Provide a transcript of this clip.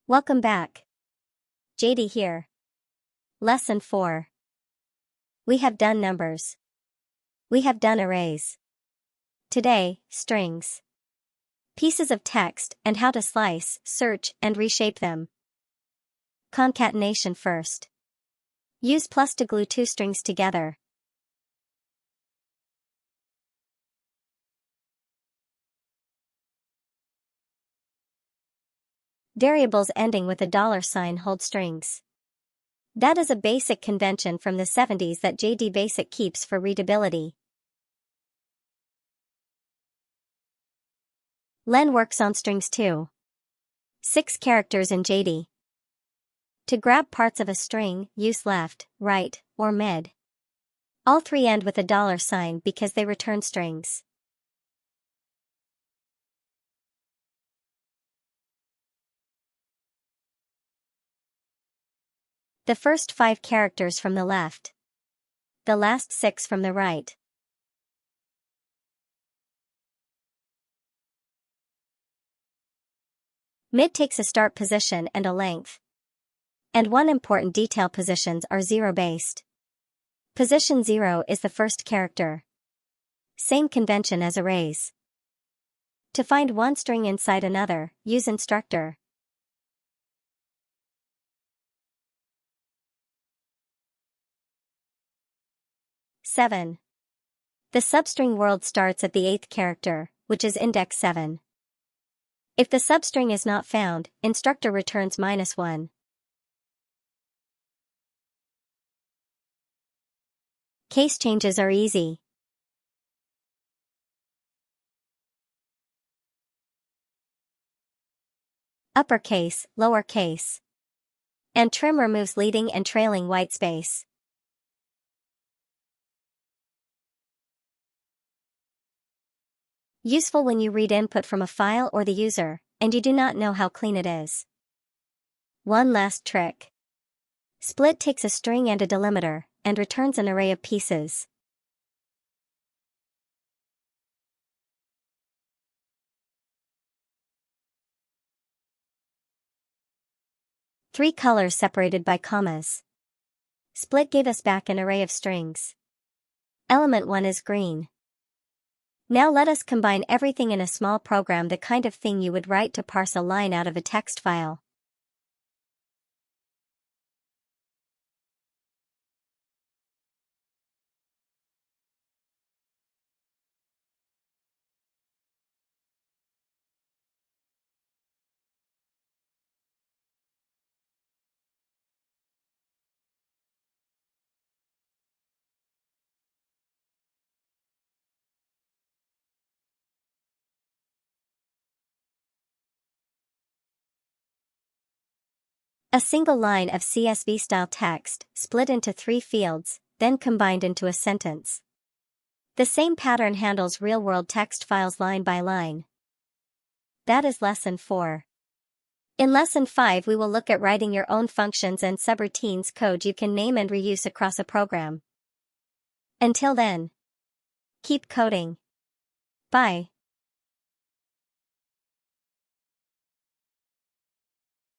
Welcome back. JD here. Lesson 4. We have done numbers. We have done arrays. Today, strings. Pieces of text and how to slice, search, and reshape them. Concatenation first. Use plus to glue two strings together. Variables ending with a $sign hold strings. That is a basic convention from the 70s that jdBasic keeps for readability. LEN works on strings too. 6 characters in JD. To grab parts of a string, use left, right, or mid. All 3 end with a $sign because they return strings. The first 5 characters from the left. The last 6 from the right. Mid takes a start position and a length. And one important detail: positions are zero-based. Position 0 is the first character. Same convention as arrays. To find one string inside another, use instructor. (7) The substring world starts at the 8th character, which is index 7. If the substring is not found, instructor returns -1. Case changes are easy. Uppercase, lowercase. And trim removes leading and trailing whitespace. Useful when you read input from a file or the user, and you do not know how clean it is. One last trick. Split takes a string and a delimiter, and returns an array of pieces. Three colors separated by commas. Split gave us back an array of strings. Element 1 is green. Now let us combine everything in a small program, the kind of thing you would write to parse a line out of a text file. A single line of CSV-style text, split into 3 fields, then combined into a sentence. The same pattern handles real-world text files line by line. That is Lesson 4. In Lesson 5 we will look at writing your own functions and subroutines, code you can name and reuse across a program. Until then, keep coding. Bye.